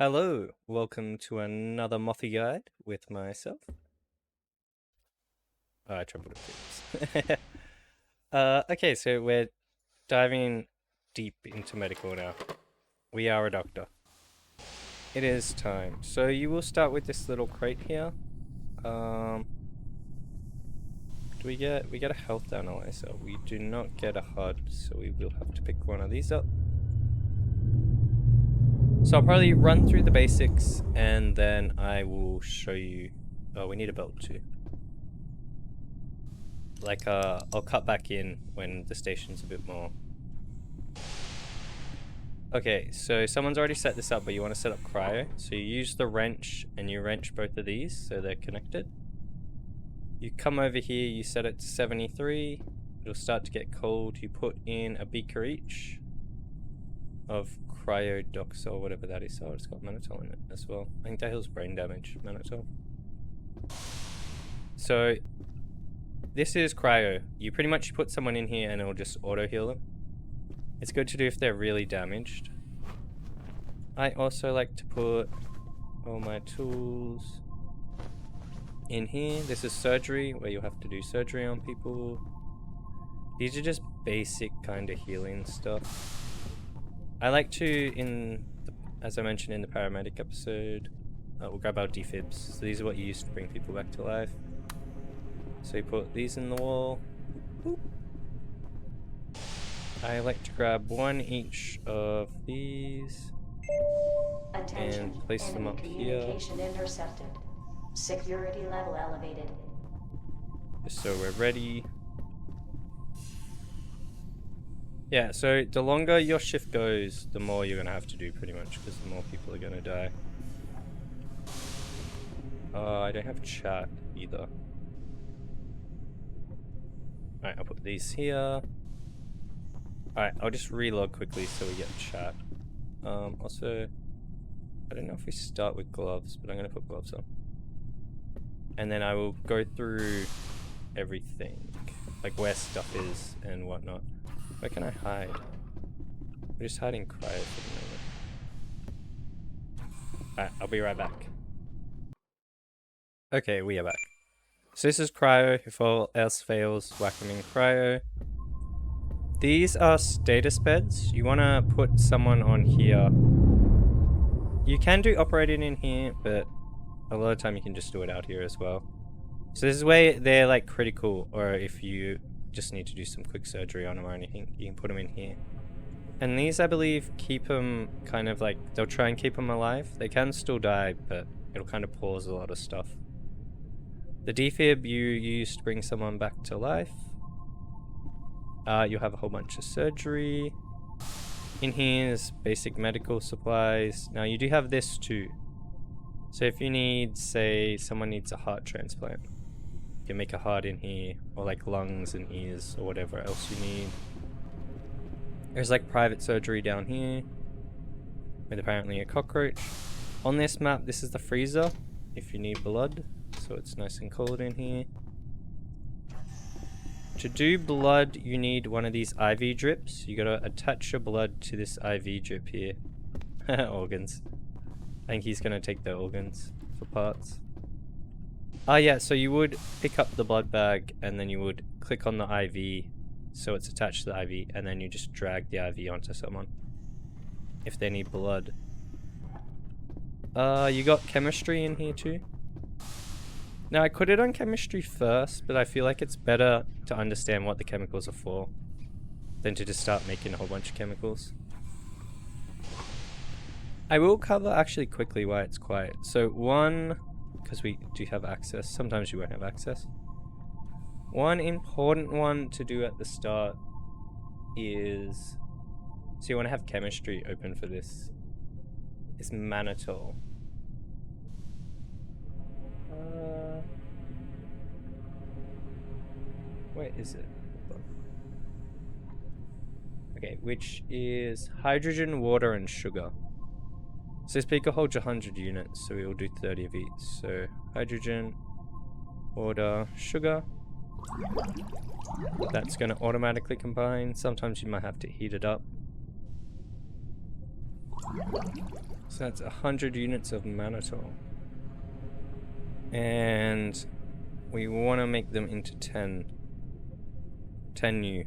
Hello, welcome to another Mothy Guide with myself. Oh, I tripled it. Okay, so we're diving deep into medical now. We are a doctor. It is time. So you will start with this little crate here. We get a health analyzer. We do not get a HUD, so we will have to pick one of these up. So I'll probably run through the basics and then I will show you. Oh, we need a belt too. I'll cut back in when the station's a bit more. Okay, so someone's already set this up, but you want to set up cryo. So you use the wrench and you wrench both of these so they're connected. You come over here, you set it to 73. It'll start to get cold. You put in a beaker each of cryodoxol, whatever that is. Oh, it's got mannitol in it as well. I think that heals brain damage, mannitol. So this is cryo. You pretty much put someone in here and it'll just auto heal them. It's good to do if they're really damaged. I also like to put all my tools in here. This is surgery, where you'll have to do surgery on people. These are just basic kind of healing stuff. I like to, as I mentioned in the paramedic episode, we'll grab our defibs. So these are what you use to bring people back to life. So you put these in the wall. Boop. I like to grab one each of these and place them up here. Intercepted. Security level elevated. Just so we're ready. Yeah, so the longer your shift goes, the more you're gonna have to do pretty much, because the more people are gonna die. I don't have chat either. Alright, I'll put these here. Alright, I'll just reload quickly so we get chat. Also, I don't know if we start with gloves, but I'm going to put gloves on. And then I will go through everything, like where stuff is and whatnot. Where can I hide? We're just hiding cryo for the moment. Alright, I'll be right back. Okay, we are back. So this is cryo. If all else fails, whack them in cryo. These are status beds. You want to put someone on here. You can do operating in here, but a lot of time you can just do it out here as well. So this is where they're like critical, or if you just need to do some quick surgery on them or anything, you can put them in here. And these, I believe, keep them kind of like, they'll try and keep them alive. They can still die, but it'll kind of pause a lot of stuff. The defib you use to bring someone back to life. You'll have a whole bunch of surgery. In here is basic medical supplies. Now you do have this too. So if you need, say, someone needs a heart transplant, you can make a heart in here, or like lungs and ears, or whatever else you need. There's like private surgery down here, with apparently a cockroach. On this map, this is the freezer, if you need blood, so it's nice and cold in here. To do blood, you need one of these IV drips. You gotta attach your blood to this IV drip here. Organs. I think he's gonna take the organs for parts. Yeah, so you would pick up the blood bag and then you would click on the IV so it's attached to the IV, and then you just drag the IV onto someone if they need blood. You got chemistry in here too. Now I could have done chemistry first, but I feel like it's better to understand what the chemicals are for than to just start making a whole bunch of chemicals. I will cover actually quickly why it's quiet. So one, because we do have access, sometimes you won't have access. One important one to do at the start is, so you want to have chemistry open for this, is mannitol. Where is it? Okay, which is hydrogen, water, and sugar. So this beaker holds 100 units, so we will do 30 of each. So hydrogen, water, sugar. That's going to automatically combine. Sometimes you might have to heat it up. So that's 100 units of mannitol. And we want to make them into 10 new.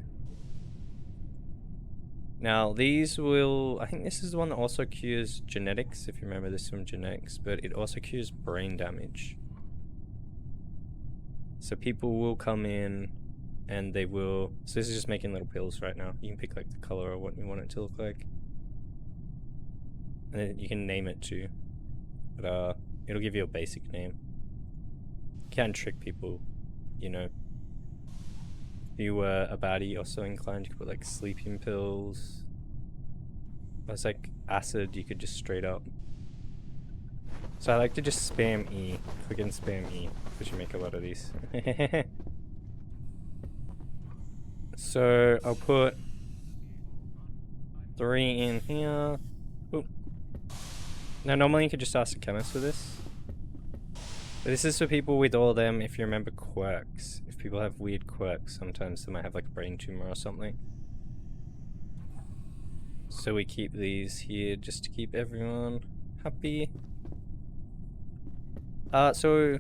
Now these will, I think this is the one that also cures genetics, if you remember this from genetics, but it also cures brain damage. So people will come in and they will, so this is just making little pills right now. You can pick like the color or what you want it to look like. And then you can name it too. But it'll give you a basic name. Can trick people, you know. If you were a baddie or so inclined, you could put like sleeping pills. If it's like acid, you could just straight up. So I like to just spam E. Click and spam E, because you make a lot of these. So I'll put 3 in here. Ooh. Now normally you could just ask a chemist for this. But this is for people with all them, if you remember, quirks. If people have weird quirks, sometimes they might have like a brain tumor or something. So we keep these here just to keep everyone happy. So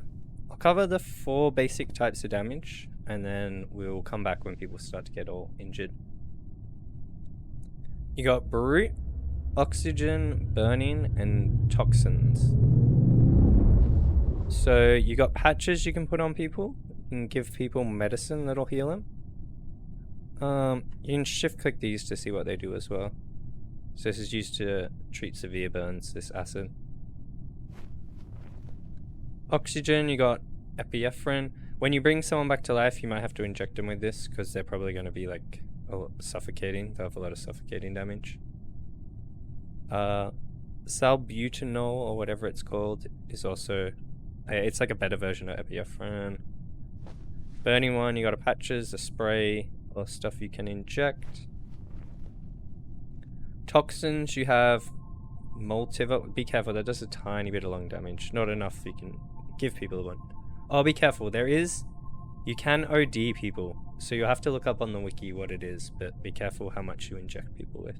I'll cover the 4 basic types of damage, and then we'll come back when people start to get all injured. You got brute, oxygen, burning, and toxins. So you got patches you can put on people. You can give people medicine that'll heal them. You can shift click these to see what they do as well. So this is used to treat severe burns, this acid. Oxygen, you got epinephrine. When you bring someone back to life, you might have to inject them with this because they're probably going to be like suffocating. They'll have a lot of suffocating damage. Salbutamol or whatever it's called is also, it's like a better version of epinephrine. Burning one, you got a patches, a spray, or stuff you can inject. Toxins, you have Multiva. Be careful, that does a tiny bit of lung damage. Not enough you can give people one. Oh, be careful, you can OD people. So you'll have to look up on the wiki what it is, but be careful how much you inject people with.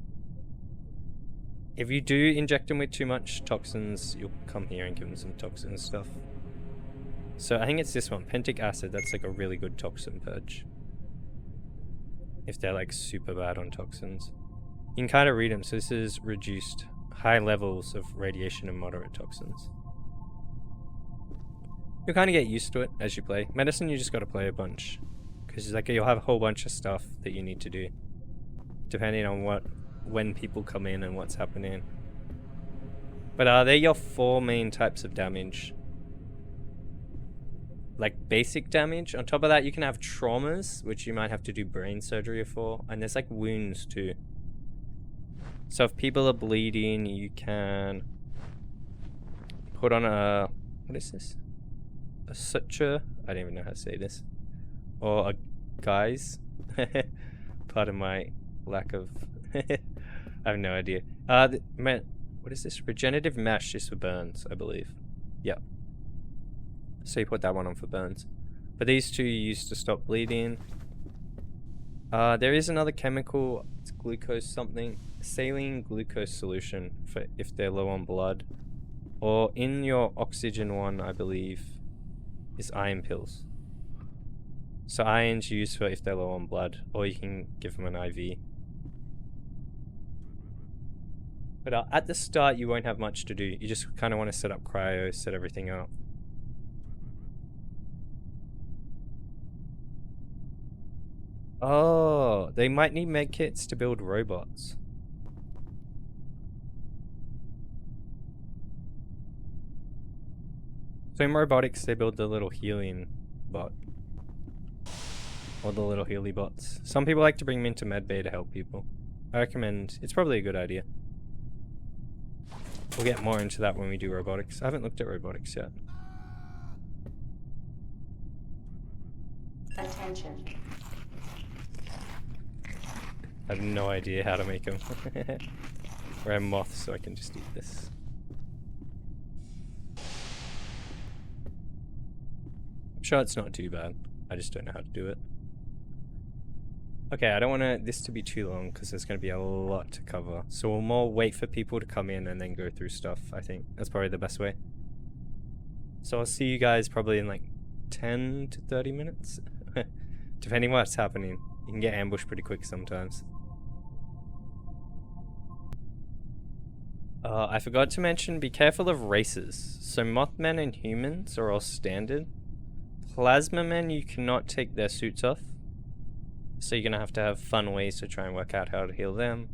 If you do inject them with too much toxins, you'll come here and give them some toxin stuff. So I think it's this one, pentic acid. That's like a really good toxin purge. If they're like super bad on toxins. You can kind of read them. So this is reduced high levels of radiation and moderate toxins. You'll kind of get used to it as you play. Medicine, you just got to play a bunch. Because like you'll have a whole bunch of stuff that you need to do. Depending on when people come in and what's happening. But they're your 4 main types of damage. Like basic damage. On top of that, you can have traumas, which you might have to do brain surgery for. And there's like wounds too. So if people are bleeding, you can put on a, what is this? A suture? I don't even know how to say this. Or a guise. Pardon my lack of, I have no idea. What is this? Regenerative mesh is for burns, I believe. Yep. So you put that one on for burns. But these 2 you use to stop bleeding. There is another chemical, it's glucose something, saline glucose solution for if they're low on blood. Or in your oxygen one, I believe, is iron pills. So iron's used for if they're low on blood, or you can give them an IV. But at the start, you won't have much to do. You just kind of want to set up cryo, set everything up. Oh, they might need medkits to build robots. So in robotics, they build the little healing bot. Or the little healy bots. Some people like to bring them into medbay to help people. I recommend, it's probably a good idea. We'll get more into that when we do robotics. I haven't looked at robotics yet. Attention. I have no idea how to make them. We're a moth, so I can just eat this. I'm sure it's not too bad. I just don't know how to do it. Okay, I don't want this to be too long because there's going to be a lot to cover. So we'll more wait for people to come in and then go through stuff, I think. That's probably the best way. So I'll see you guys probably in like 10 to 30 minutes. Depending what's happening. You can get ambushed pretty quick sometimes. I forgot to mention, be careful of races. So Mothmen and humans are all standard. Plasma men, you cannot take their suits off. So you're going to have fun ways to try and work out how to heal them.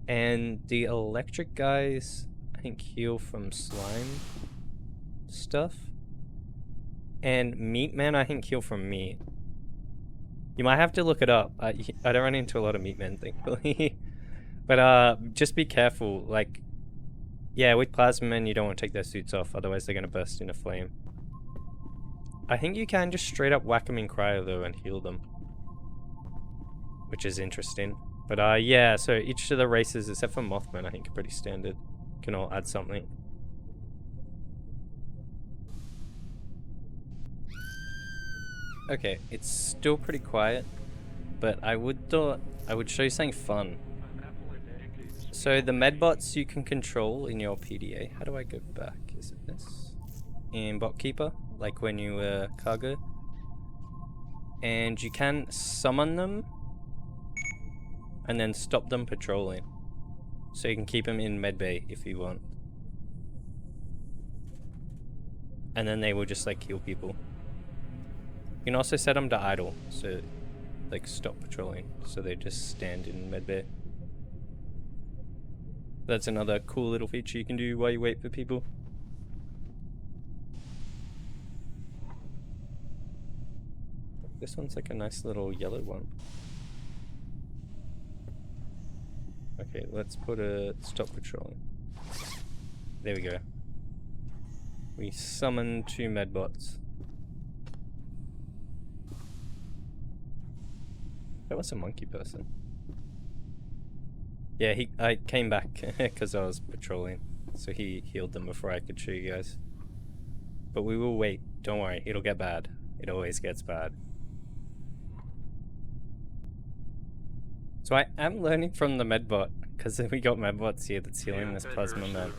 And the electric guys, I think, heal from slime stuff. And meat men, I think, heal from meat. You might have to look it up. I don't run into a lot of meat men, thankfully. But just be careful. Like, yeah, with plasma men, you don't want to take their suits off. Otherwise, they're going to burst into flame. I think you can just straight up whack them in cryo, though, and heal them. Which is interesting. But yeah, so each of the races, except for Mothman, I think are pretty standard. Can all add something. Okay, it's still pretty quiet, but I would show you something fun. So the medbots you can control in your PDA. How do I go back? Is it this? In Botkeeper, like when you were cargo. And you can summon them and then stop them patrolling. So you can keep them in medbay if you want. And then they will just like heal people. You can also set them to idle, so like stop patrolling, so they just stand in medbay. That's another cool little feature you can do while you wait for people. This one's like a nice little yellow one. Okay, let's put a stop patrolling. There we go. We summon 2 medbots. That was a monkey person. Yeah, I came back because I was patrolling, so he healed them before I could show you guys. But we will wait. Don't worry, it'll get bad. It always gets bad. So I am learning from the medbot, because we got medbots here that's healing this plasma man.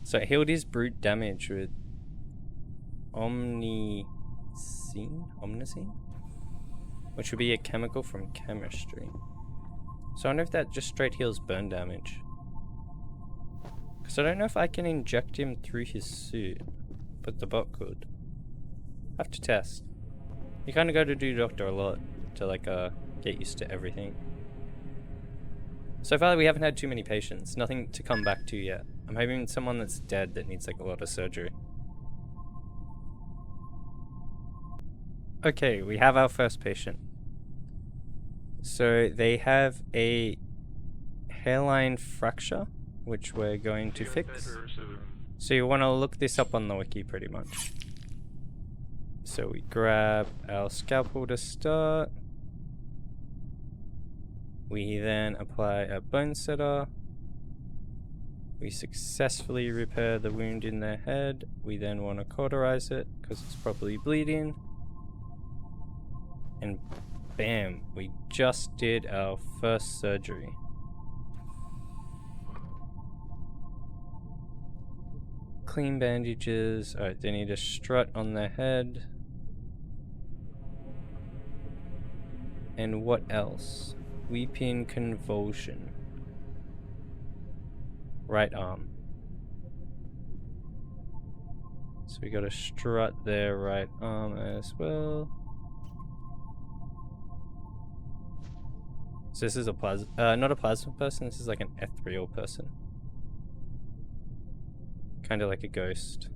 So it healed his brute damage with Omniscene? Which would be a chemical from chemistry. So I wonder if that just straight heals burn damage. Because I don't know if I can inject him through his suit, but the bot could. Have to test. You kind of got to do doctor a lot to like get used to everything. So far we haven't had too many patients. Nothing to come back to yet. I'm hoping someone that's dead that needs like a lot of surgery. Okay, we have our first patient. So they have a hairline fracture, which we're going to fix. So you want to look this up on the wiki pretty much. So we grab our scalpel to start. We then apply a bone setter. We successfully repair the wound in their head. We then want to cauterize it because it's probably bleeding. And bam, we just did our first surgery. Clean bandages. Alright, they need a strut on their head. And what else? Weeping convulsion. Right arm. So we got a strut there, right arm as well. So this is a not a plasma person, this is like an ethereal person. Kind of like a ghost.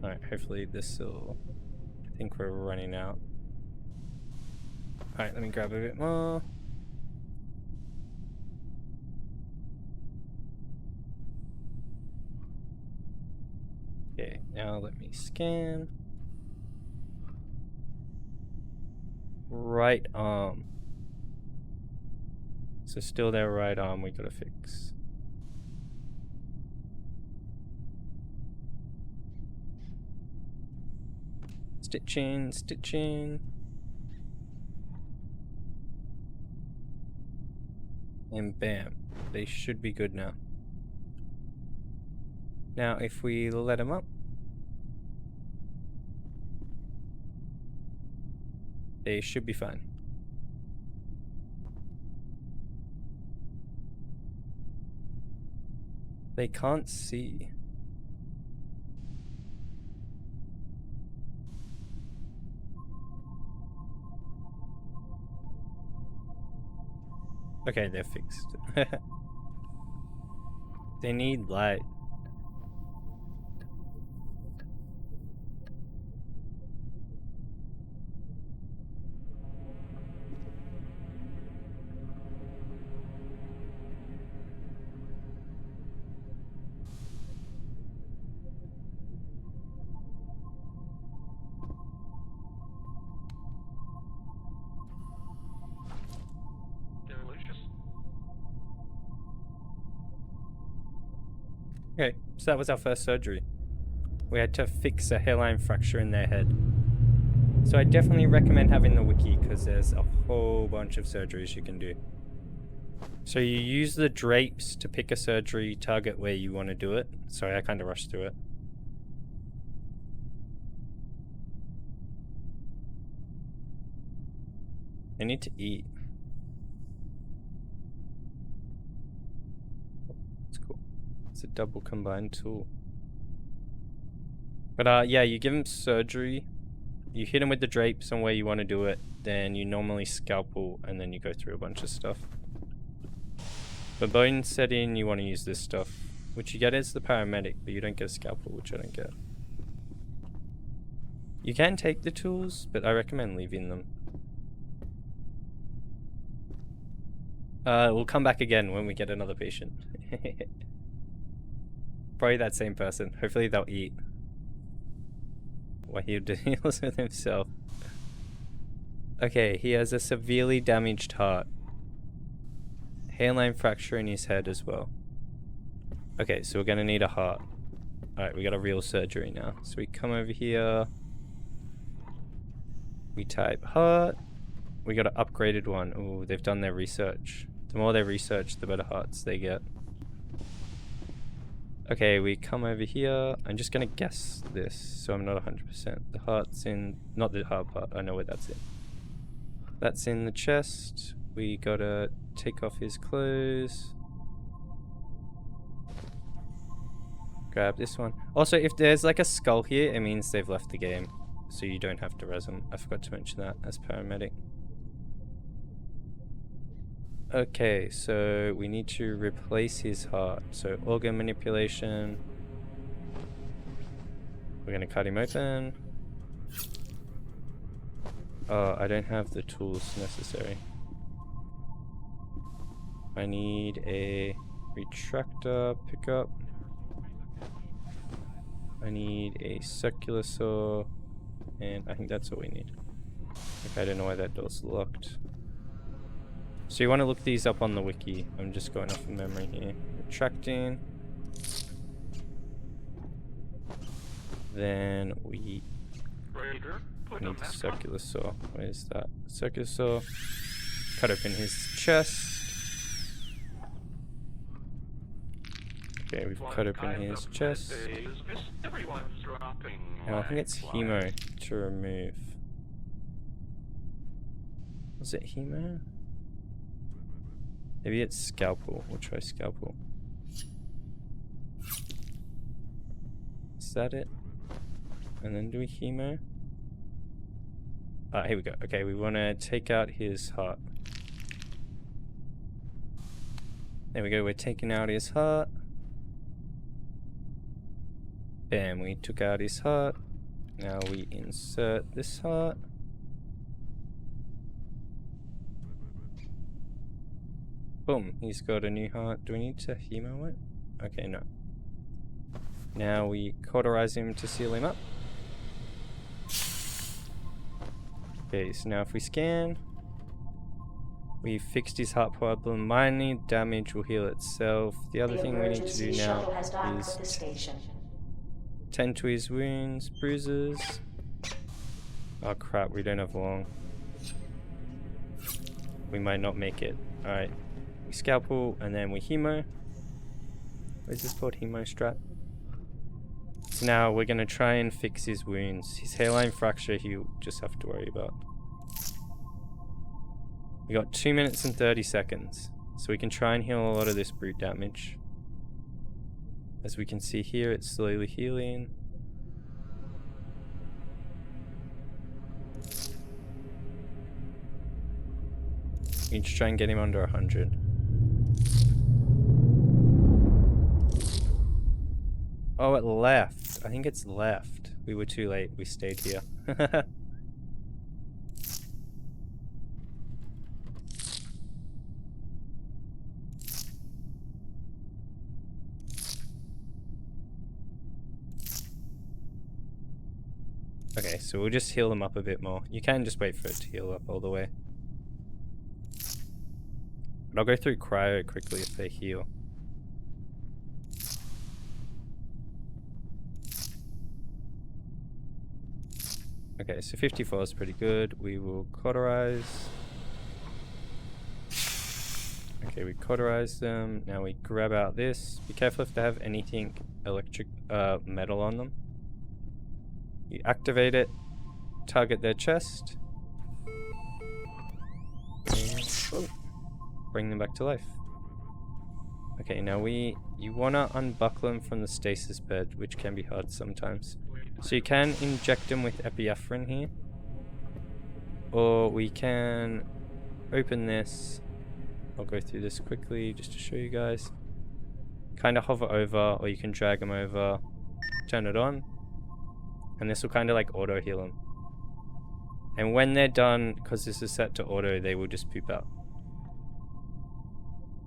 Alright, hopefully this will... I think we're running out. Alright, let me grab a bit more. Okay, now let me scan. Right arm. So still their right arm we gotta fix. Stitching, stitching. And bam. They should be good now. Now if we let them up, they should be fine. They can't see. Okay, they're fixed. They need light. Okay, so that was our first surgery. We had to fix a hairline fracture in their head. So I definitely recommend having the wiki because there's a whole bunch of surgeries you can do. So you use the drapes to pick a surgery target where you want to do it. Sorry, I kind of rushed through it. I need to eat. That's cool. It's a double combined tool. But yeah, you give him surgery. You hit him with the drapes on where you want to do it. Then you normally scalpel and then you go through a bunch of stuff. For bone setting, you want to use this stuff, which you get as the paramedic, but you don't get a scalpel, which I don't get. You can take the tools, but I recommend leaving them. We'll come back again when we get another patient. Probably that same person. Hopefully they'll eat while he deals with himself. Okay, he has a severely damaged heart. Hairline fracture in his head as well. Okay, so we're gonna need a heart. Alright, we got a real surgery now. So we come over here. We type heart. We got an upgraded one. Ooh, they've done their research. The more they research, the better hearts they get. Okay, we come over here. I'm just gonna guess this, so I'm not 100%. The heart's in... not the heart part, I know where that's in. That's in the chest. We gotta take off his clothes. Grab this one. Also, if there's like a skull here, it means they've left the game. So you don't have to res them. I forgot to mention that as paramedic. Okay, so we need to replace his heart. So organ manipulation. We're gonna cut him open. Oh, I don't have the tools necessary. I need a retractor pickup. I need a circular saw. And I think that's all we need. Okay, I don't know why that door's locked. So you want to look these up on the wiki. I'm just going off of memory here. Retracting. Then we need the circular saw. Where's that? Circular saw. Cut open his chest. Okay, we've cut open his chest. And I think it's hemo to remove. Was it hemo? Maybe it's scalpel. We'll try scalpel. Is that it? And then do we hemo? Ah, here we go. Okay, we want to take out his heart. There we go. We're taking out his heart. Bam, we took out his heart. Now we insert this heart. Boom, he's got a new heart. Do we need to hemo it? Okay, no. Now we cauterize him to seal him up. Okay, so now if we scan, we fixed his heart problem. Minor damage will heal itself. The other thing we need to do now is tend to his wounds, bruises. Oh crap, we don't have long. We might not make it. Alright. We scalpel and then we hemo. What is this called? Hemo strap. So now we're gonna try and fix his wounds. His hairline fracture he'll just have to worry about. We got 2 minutes and 30 seconds. So we can try and heal a lot of this brute damage. As we can see here, it's slowly healing. We need to try and get him under 100. Oh, it left. I think it's left. We were too late. We stayed here. Okay, so we'll just heal them up a bit more. You can just wait for it to heal up all the way. But I'll go through cryo quickly if they heal. Okay, so 54 is pretty good. We will cauterize. Okay, we cauterize them. Now we grab out this. Be careful if they have anything electric, metal on them. You activate it, target their chest, and bring them back to life. Okay, now you wanna unbuckle them from the stasis bed, which can be hard sometimes. So you can inject them with epinephrine here, or we can open this. I'll go through this quickly just to show you guys. Kind of hover over, or you can drag them over, turn it on. And this will kind of like auto heal them. And when they're done, because this is set to auto, they will just poop out.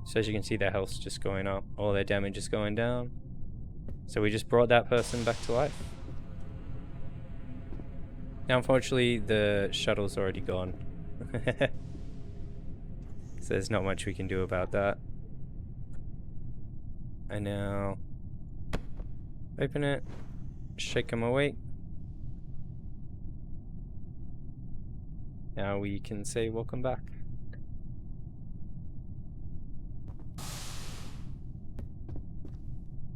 So as you can see, their health's just going up, all their damage is going down. So we just brought that person back to life. Now unfortunately, the shuttle's already gone. So there's not much we can do about that. And now, open it, shake them awake. Now we can say welcome back.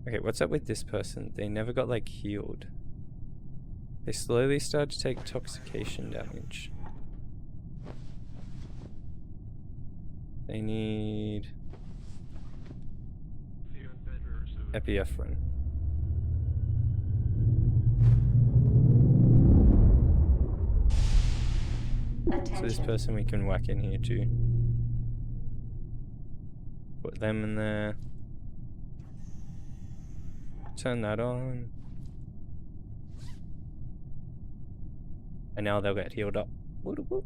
Okay, what's up with this person? They never got like healed. They slowly start to take toxication damage. They need epinephrine. So this person we can whack in here too. Put them in there. Turn that on. And now they'll get healed up. So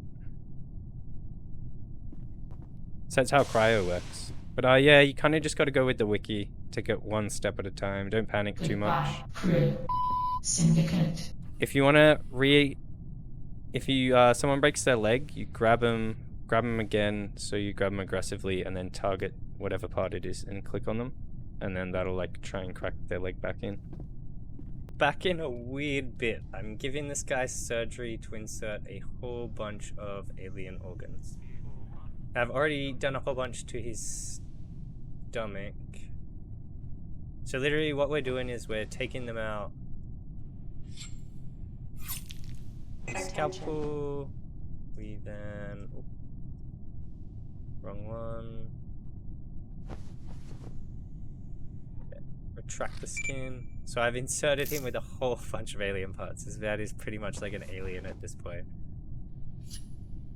that's how cryo works. But yeah, you kind of just got to go with the wiki. Take it one step at a time. Don't panic too much. Syndicate. If you want to if you someone breaks their leg, you grab them again. So you grab them aggressively and then target whatever part it is and click on them, and then that'll like try and crack their leg back in. Back in a weird bit. I'm giving this guy surgery to insert a whole bunch of alien organs. I've already done a whole bunch to his stomach. So literally what we're doing is we're taking them out. Scalpel. We then... Oh, wrong one. Okay. Retract the skin. So I've inserted him with a whole bunch of alien parts. That is pretty much like an alien at this point.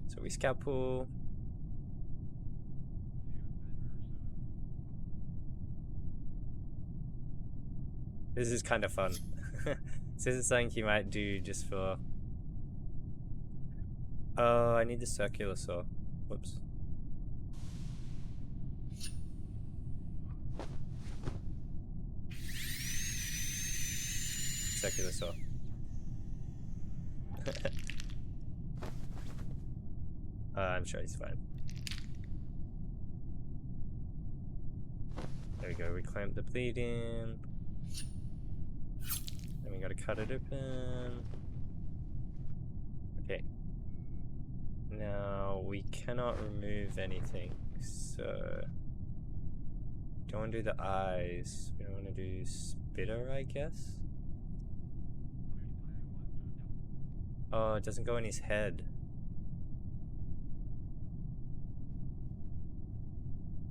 So we scalpel. This is kind of fun. This isn't something you might do just for... Oh, I need the circular saw. Whoops. Circular saw. I'm sure he's fine. There we go, we clamp the bleeding. Then we gotta cut it open. Okay. Now, we cannot remove anything, so... Don't want to do the eyes. We don't want to do spitter, I guess? Oh, it doesn't go in his head.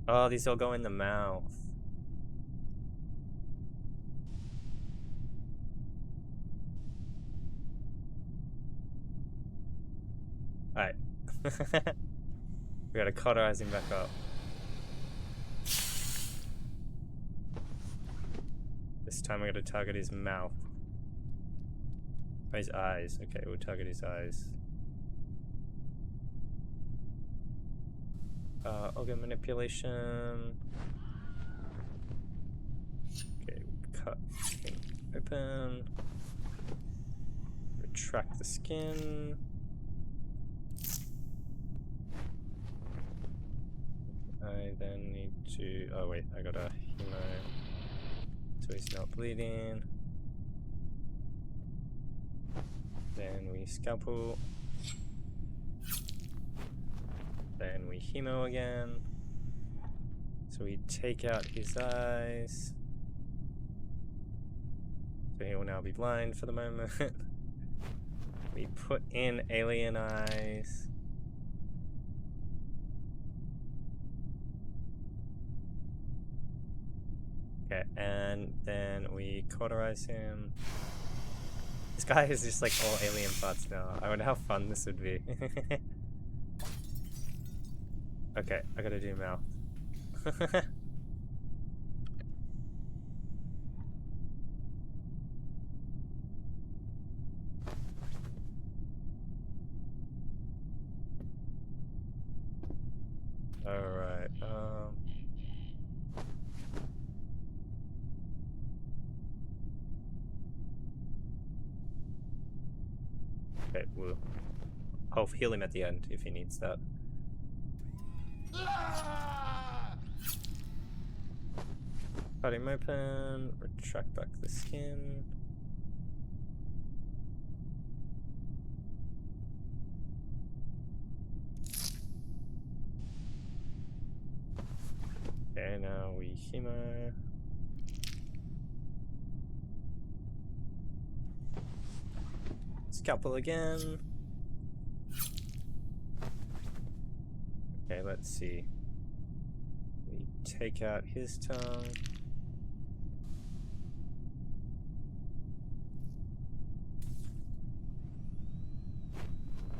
Oh, these all go in the mouth. Alright. We gotta cauterize him back up. This time we gotta target his mouth. Oh, his eyes. Okay, we'll target his eyes. Organ manipulation. Okay, cut him open. Retract the skin. I then need to... Oh wait, I gotta hemo. So he's not bleeding. Then we scalpel. Then we hemo again. So we take out his eyes. So he will now be blind for the moment. We put in alien eyes. Okay, and then we cauterize him. This guy is just like all alien parts now. I wonder how fun this would be. Okay, I gotta do mouth. Alright, okay, I'll heal him at the end if he needs that. Cut him open, retract back the skin. Okay, now we hemo. Scalpel again. Okay, let's see. We take out his tongue.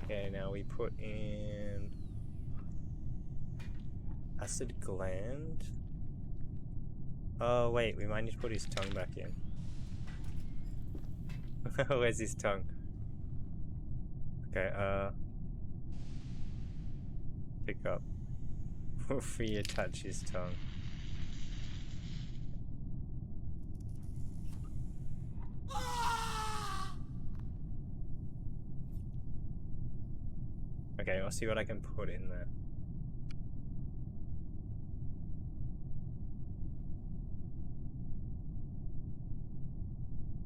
Okay, now we put in acid gland. Oh wait, we might need to put his tongue back in. Where's his tongue? Okay, pick up. Reattach his tongue. Okay, I'll see what I can put in there.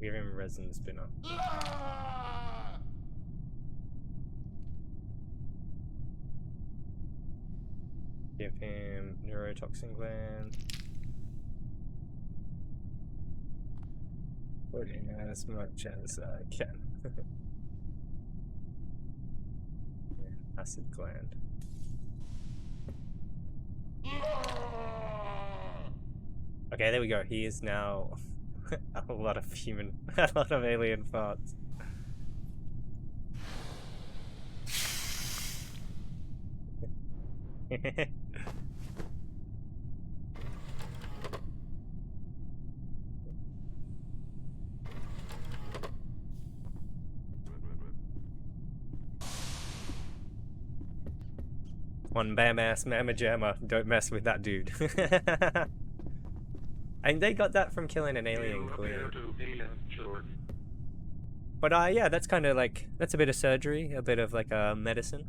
Give him resin spinner. Give him neurotoxin gland. Put in as much as I can. Yeah, acid gland. Okay, there we go. He is now a lot of a lot of alien parts. One bam ass mamma jamma. Don't mess with that dude. And they got that from killing an alien queen. But yeah, that's kind of like, that's a bit of surgery, a bit of like medicine.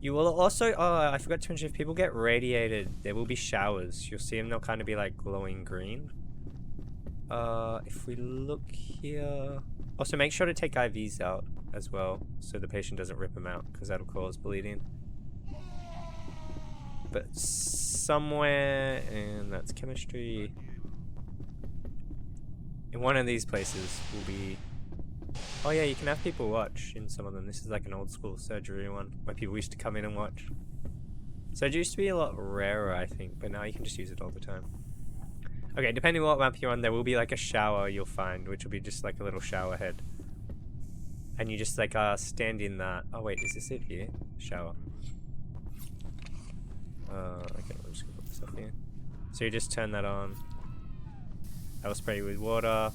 You will also, I forgot to mention, if people get radiated, there will be showers. You'll see them, they'll kind of be like glowing green. If we look here... Also make sure to take IVs out. as well, so the patient doesn't rip them out, because that'll cause bleeding. But somewhere, and that's chemistry, in one of these places will be... Oh yeah, you can have people watch in some of them. This is like an old school surgery one, where people used to come in and watch. Surgery used to be a lot rarer, I think, but now you can just use it all the time. Okay, depending on what map you're on, there will be like a shower you'll find, which will be just like a little shower head. And you just like stand in that. Oh wait, is this it here? Shower. Okay, I'm just gonna put this up here. So you just turn that on. That'll spray you with water.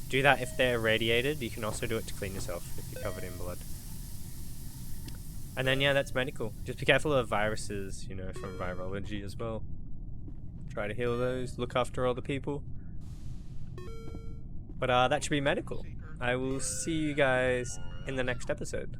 Do that if they're irradiated. You can also do it to clean yourself if you're covered in blood. And then yeah, that's medical. Just be careful of viruses, you know, from virology as well. Try to heal those, look after all the people. But that should be medical. I will see you guys in the next episode.